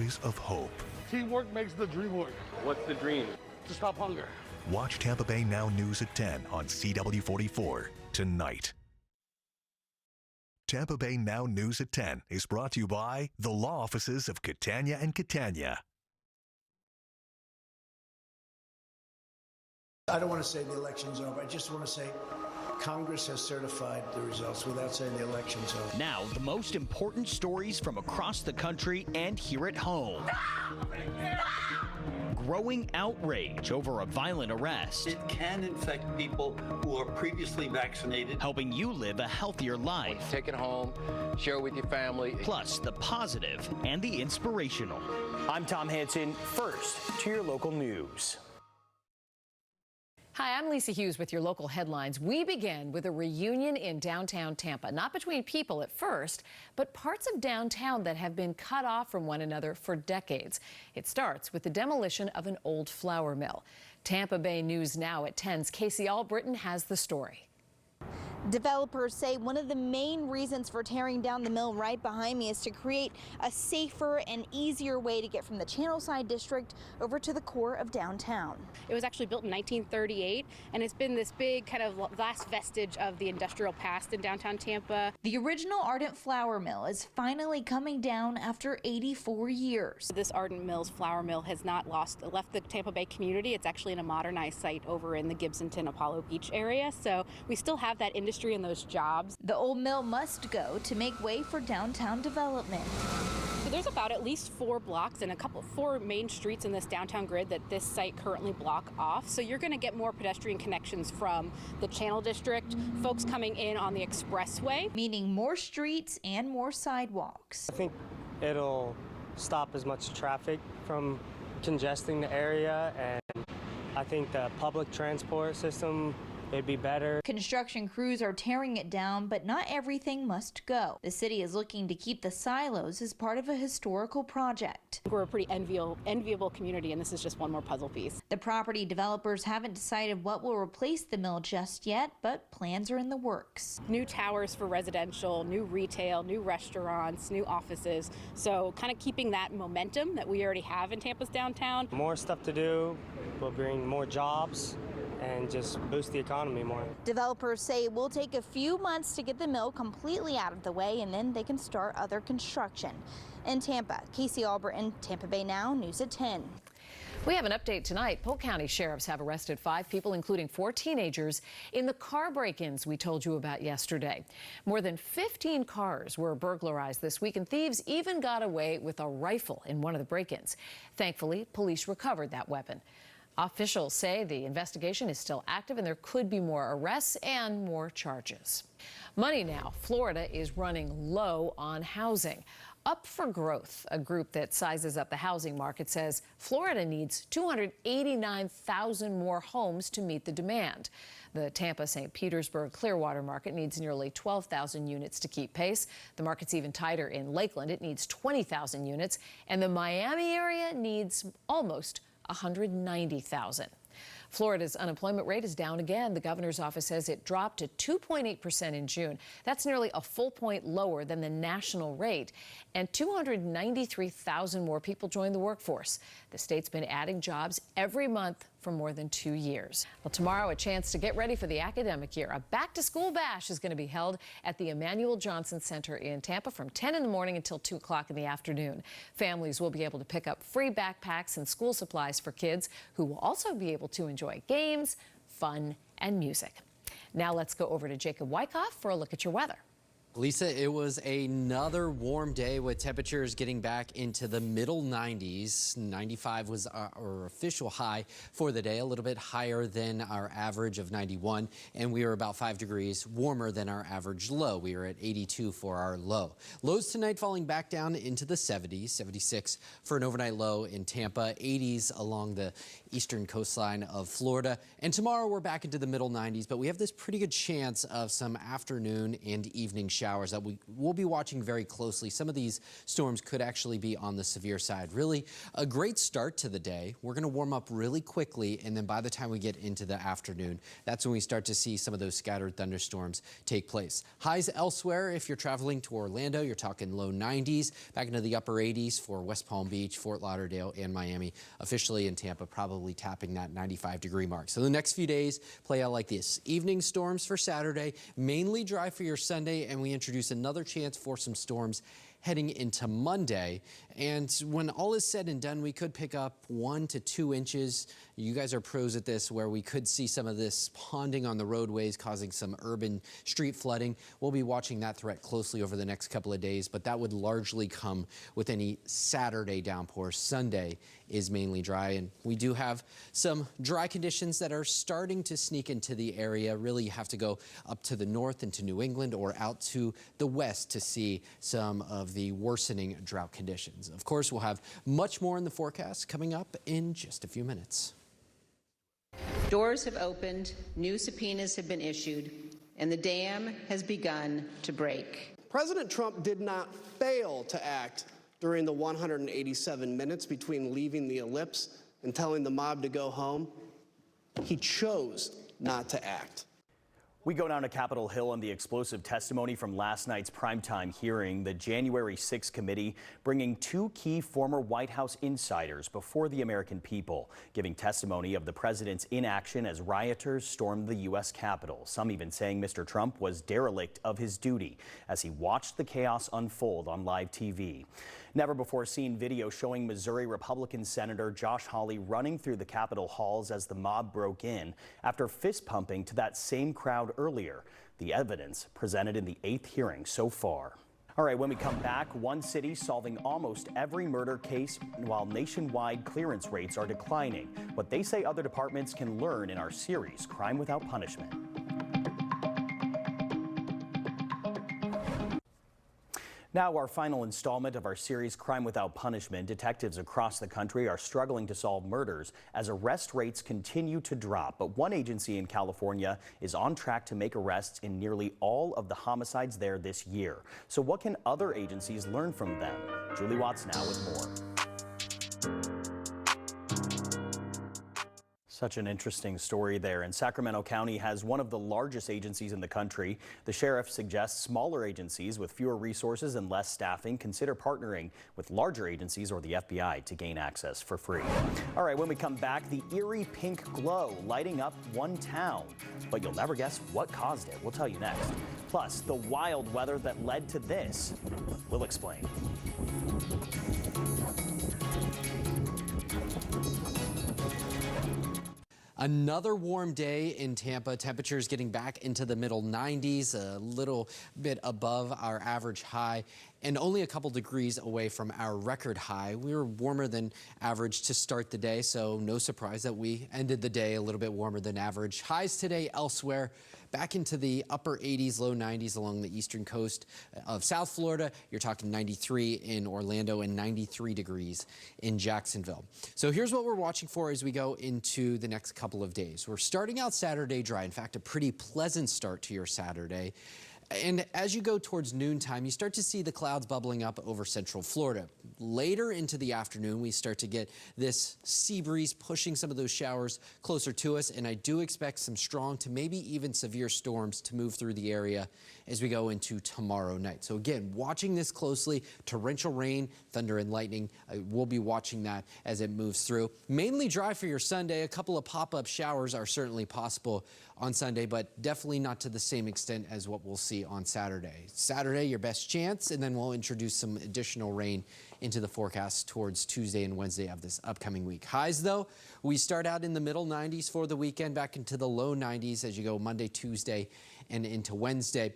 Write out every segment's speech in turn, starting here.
stories of hope. Teamwork makes the dream work. What's the dream? To stop hunger. Watch Tampa Bay Now News at 10 on CW44 tonight. Tampa Bay Now News at 10 is brought to you by the law offices of Catania and Catania. I don't want to say the election's over. I just want to say Congress has certified the results without saying the election's over. Now, the most important stories from across the country and here at home. Growing outrage over a violent arrest. It can infect people who are previously vaccinated. Helping you live a healthier life. Take it home, share it with your family. Plus, the positive and the inspirational. I'm Tom Hanson. First, to your local news. Hi, I'm Lisa Hughes with your local headlines. We begin with a reunion in downtown Tampa, not between people at first, but parts of downtown that have been cut off from one another for decades. It starts with the demolition of an old flour mill. Tampa Bay News Now at 10's Casey Albritton has the story. Developers say one of the main reasons for tearing down the mill right behind me is to create a safer and easier way to get from the Channelside district over to the core of downtown. It was actually built in 1938, and it's been this big kind of last vestige of the industrial past in downtown Tampa. The original Ardent Flour Mill is finally coming down after 84 years. This Ardent Mills flour mill has not left the Tampa Bay community. It's actually in a modernized site over in the Gibsonton Apollo Beach area, so we still have that industry and those jobs. The old mill must go to make way for downtown development. So there's about at least 4 blocks and four main streets in this downtown grid that this site currently block off. So you're going to get more pedestrian connections from the Channel District, folks coming in on the expressway. Meaning more streets and more sidewalks. I think it'll stop as much traffic from congesting the area, and I think the public transport system it'd be better. Construction crews are tearing it down, but not everything must go. The city is looking to keep the silos as part of a historical project. We're a pretty enviable community, and this is just one more puzzle piece. The property developers haven't decided what will replace the mill just yet, but plans are in the works. New towers for residential, new retail, new restaurants, new offices. So kind of keeping that momentum that we already have in Tampa's downtown. More stuff to do will bring more jobs and just boost the economy more. Developers say it will take a few months to get the mill completely out of the way, and then they can start other construction. In Tampa, Casey Albritton, Tampa Bay Now, News at 10. We have an update tonight. Polk County sheriffs have arrested 5 people, including 4 teenagers, in the car break-ins we told you about yesterday. More than 15 cars were burglarized this week, and thieves even got away with a rifle in one of the break-ins. Thankfully, police recovered that weapon. Officials say the investigation is still active and there could be more arrests and more charges. Money now. Florida is running low on housing. Up for Growth, a group that sizes up the housing market, says Florida needs 289,000 more homes to meet the demand. The Tampa, St. Petersburg, Clearwater market needs nearly 12,000 units to keep pace. The market's even tighter in Lakeland. It needs 20,000 units. And the Miami area needs almost 190,000. Florida's unemployment rate is down again. The governor's office says it dropped to 2.8% in June. That's nearly a full point lower than the national rate. And 293,000 more people joined the workforce. The state's been adding jobs every month for more than 2 years. Well, tomorrow, a chance to get ready for the academic year. A back-to-school bash is going to be held at the Emmanuel Johnson Center in Tampa from 10 in the morning until 2 o'clock in the afternoon. Families will be able to pick up free backpacks and school supplies for kids who will also be able to enjoy games, fun, and music. Now let's go over to Jacob Wyckoff for a look at your weather. Lisa, it was another warm day with temperatures getting back into the middle 90s. 95 was our official high for the day, a little bit higher than our average of 91, and we were about 5 degrees warmer than our average low. We were at 82 for our low. Lows tonight falling back down into the 70s, 76 for an overnight low in Tampa, 80s along the eastern coastline of Florida. And tomorrow we're back into the middle 90s, but we have this pretty good chance of some afternoon and evening showers showers that we'll be watching very closely. Some of these storms could actually be on the severe side. Really a great start to the day. We're going to warm up really quickly, and then by the time we get into the afternoon, that's when we start to see some of those scattered thunderstorms take place. Highs elsewhere, if you're traveling to Orlando, you're talking low 90s, back into the upper 80s for West Palm Beach, Fort Lauderdale, and Miami. Officially in Tampa, probably tapping that 95-degree mark. So the next few days play out like this. Evening storms for Saturday, mainly dry for your Sunday, and we introduce another chance for some storms heading into Monday. And when all is said and done, we could pick up 1 to 2 inches. You guys are pros at this, where we could see some of this ponding on the roadways, causing some urban street flooding. We'll be watching that threat closely over the next couple of days, but that would largely come with any Saturday downpours. Sunday is mainly dry, and we do have some dry conditions that are starting to sneak into the area. Really, you have to go up to the north into New England or out to the west to see some of the worsening drought conditions. Of course, we'll have much more in the forecast coming up in just a few minutes. Doors have opened, new subpoenas have been issued, and the dam has begun to break. President Trump did not fail to act during the 187 minutes between leaving the ellipse and telling the mob to go home. He chose not to act. We go down to Capitol Hill on the explosive testimony from last night's primetime hearing. The January 6th committee bringing 2 key former White House insiders before the American people, giving testimony of the president's inaction as rioters stormed the U.S. Capitol. Some even saying Mr. Trump was derelict of his duty as he watched the chaos unfold on live TV. Never before seen video showing Missouri Republican Senator Josh Hawley running through the Capitol halls as the mob broke in after fist pumping to that same crowd earlier. The evidence presented in the 8th hearing so far. All right, when we come back, one city solving almost every murder case while nationwide clearance rates are declining. What they say other departments can learn in our series, Crime Without Punishment. Now, our final installment of our series, Crime Without Punishment. Detectives across the country are struggling to solve murders as arrest rates continue to drop. But one agency in California is on track to make arrests in nearly all of the homicides there this year. So what can other agencies learn from them? Julie Watts now with more. Such an interesting story there. And Sacramento County has one of the largest agencies in the country. The sheriff suggests smaller agencies with fewer resources and less staffing consider partnering with larger agencies or the FBI to gain access for free. All right, when we come back, the eerie pink glow lighting up one town. But you'll never guess what caused it. We'll tell you next. Plus, the wild weather that led to this. We'll explain. Another warm day in Tampa. Temperatures getting back into the middle 90s, a little bit above our average high, and only a couple degrees away from our record high. We were warmer than average to start the day, so no surprise that we ended the day a little bit warmer than average. Highs today elsewhere back into the upper 80s, low 90s along the eastern coast of South Florida. You're talking 93 in Orlando and 93 degrees in Jacksonville. So here's what we're watching for as we go into the next couple of days. We're starting out Saturday dry. In fact, a pretty pleasant start to your Saturday. And as you go towards noontime, you start to see the clouds bubbling up over central Florida. Later into the afternoon, we start to get this sea breeze pushing some of those showers closer to us, and I do expect some strong to maybe even severe storms to move through the area as we go into tomorrow night. So again, watching this closely, torrential rain, thunder and lightning, we'll be watching that as it moves through. Mainly dry for your Sunday. A couple of pop-up showers are certainly possible on Sunday, but definitely not to the same extent as what we'll see on Saturday. Saturday, your best chance, and then we'll introduce some additional rain into the forecast towards Tuesday and Wednesday of this upcoming week. Highs, though, we start out in the middle 90s for the weekend, back into the low 90s as you go Monday, Tuesday, and into Wednesday.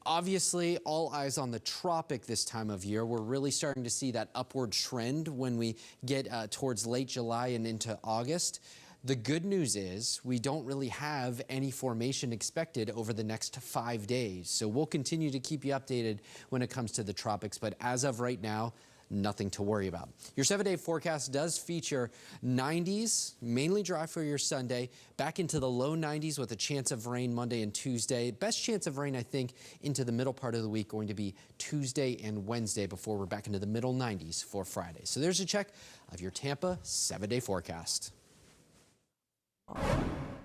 Obviously, all eyes on the tropic this time of year. We're really starting to see that upward trend when we get towards late July and into August. The good news is we don't really have any formation expected over the next 5 days. So we'll continue to keep you updated when it comes to the tropics. But as of right now, nothing to worry about. Your 7-day forecast does feature 90s, mainly dry for your Sunday, back into the low 90s with a chance of rain Monday and Tuesday. Best chance of rain, I think, into the middle part of the week going to be Tuesday and Wednesday before we're back into the middle 90s for Friday. So there's a check of your Tampa 7-day forecast.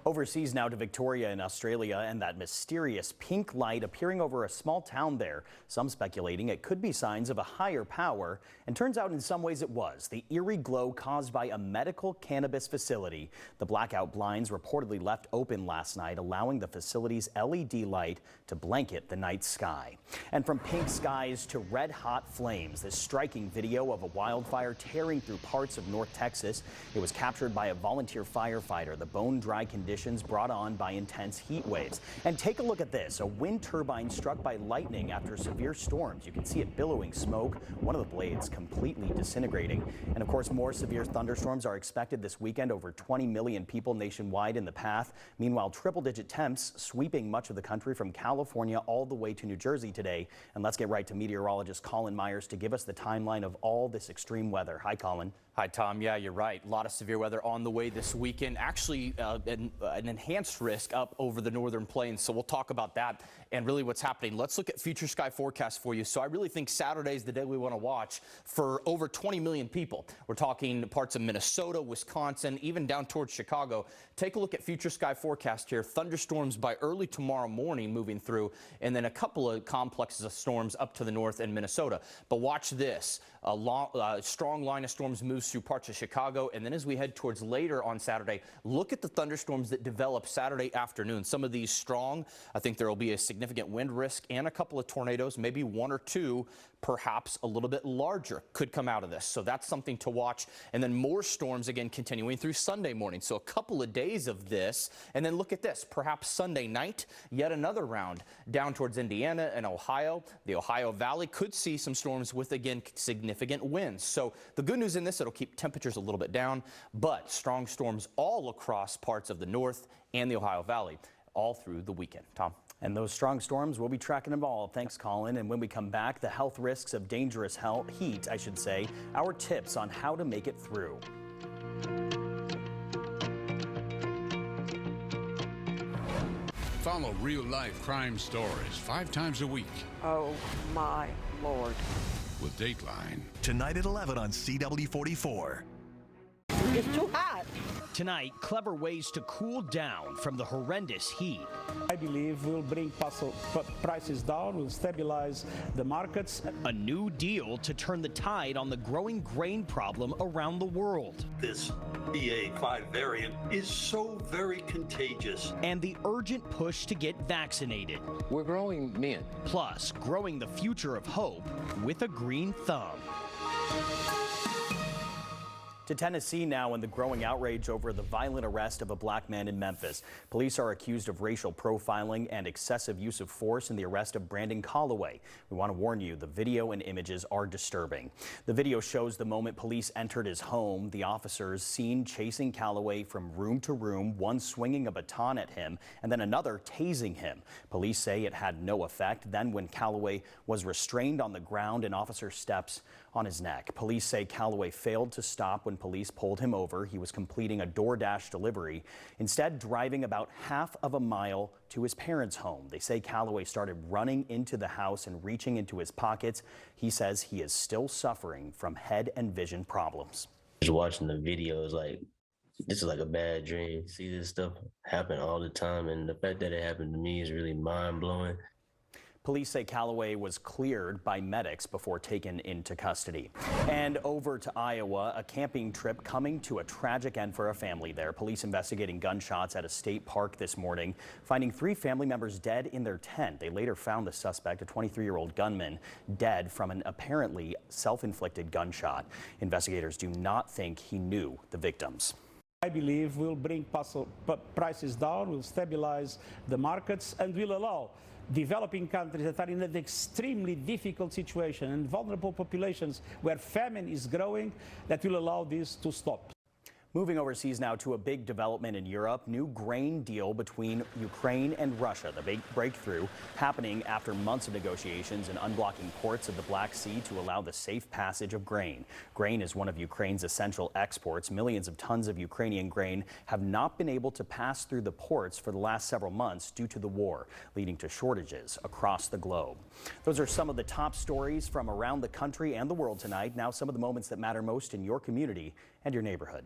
Overseas now to Victoria in Australia and that mysterious pink light appearing over a small town there. Some speculating it could be signs of a higher power, and turns out in some ways it was. The eerie glow caused by a medical cannabis facility. The blackout blinds reportedly left open last night, allowing the facility's LED light to blanket the night sky. And from pink skies to red hot flames, this striking video of a wildfire tearing through parts of North Texas. It was captured by a volunteer firefighter. The bone-dry conditions brought on by intense heat waves. And take a look at this, a wind turbine struck by lightning after severe storms. You can see it billowing smoke, one of the blades completely disintegrating. And of course, more severe thunderstorms are expected this weekend. Over 20 million people nationwide in the path. Meanwhile, triple-digit temps sweeping much of the country from California all the way to New Jersey today. And let's get right to meteorologist Colin Myers to give us the timeline of all this extreme weather. Hi, Colin. Hi, Tom. Yeah, you're right. A lot of severe weather on the way this weekend. Actually, an enhanced risk up over the northern plains. So we'll talk about that and really what's happening. Let's look at future sky forecast for you. So I really think Saturday is the day we want to watch for over 20 million people. We're talking parts of Minnesota, Wisconsin, even down towards Chicago. Take a look at future sky forecast here. Thunderstorms by early tomorrow morning moving through, and then a couple of complexes of storms up to the north in Minnesota. But watch this. A strong line of storms moves through parts of Chicago, and then as we head towards later on Saturday, look at the thunderstorms that develop Saturday afternoon. Some of these strong. I think there will be a significant wind risk and a couple of tornadoes, maybe one or two, perhaps a little bit larger, could come out of this. So that's something to watch. And then more storms again continuing through Sunday morning. So a couple of days of this, and then look at this, perhaps Sunday night, yet another round down towards Indiana and Ohio. The Ohio Valley could see some storms with, again, significant winds. So the good news in this, it'll keep temperatures a little bit down, but strong storms all across parts of the north and the Ohio Valley all through the weekend. Tom? And those strong storms, we'll be tracking them all. Thanks, Colin. And when we come back, the health risks of dangerous heat, our tips on how to make it through. Follow real-life crime stories 5 times a week. Oh, my Lord. With Dateline. Tonight at 11 on CW44. It's too hot. Tonight, clever ways to cool down from the horrendous heat. I believe will bring prices down, will stabilize the markets. A new deal to turn the tide on the growing grain problem around the world. This BA5 variant is so very contagious. And the urgent push to get vaccinated. We're growing men. Plus, growing the future of hope with a green thumb. To Tennessee now, and the growing outrage over the violent arrest of a black man in Memphis. Police are accused of racial profiling and excessive use of force in the arrest of Brandon Calloway. We want to warn you, the video and images are disturbing. The video shows the moment police entered his home. The officers seen chasing Calloway from room to room, one swinging a baton at him and then another tasing him. Police say it had no effect. Then when Calloway was restrained on the ground, an officer steps on his neck. Police say Calloway failed to stop when police pulled him over. He was completing a DoorDash delivery, instead driving about half of a mile to his parents' home. They say Calloway started running into the house and reaching into his pockets. He says he is still suffering from head and vision problems. Just watching the videos, like, this is like a bad dream. See this stuff happen all the time, and the fact that it happened to me is really mind-blowing. Police say Calloway was cleared by medics before taken into custody. And over to Iowa, a camping trip coming to a tragic end for a family there. Police investigating gunshots at a state park this morning, finding 3 family members dead in their tent. They later found the suspect, a 23-year-old gunman, dead from an apparently self-inflicted gunshot. Investigators do not think he knew the victims. I believe will bring prices down, will stabilize the markets, and will allow developing countries that are in an extremely difficult situation and vulnerable populations where famine is growing, that will allow this to stop. Moving overseas now to a big development in Europe, new grain deal between Ukraine and Russia. The big breakthrough happening after months of negotiations and unblocking ports of the Black Sea to allow the safe passage of grain. Grain is one of Ukraine's essential exports. Millions of tons of Ukrainian grain have not been able to pass through the ports for the last several months due to the war, leading to shortages across the globe. Those are some of the top stories from around the country and the world tonight. Now some of the moments that matter most in your community and your neighborhood.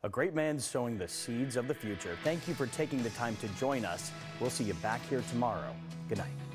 A great man sowing the seeds of the future. Thank you for taking the time to join us. We'll see you back here tomorrow. Good night.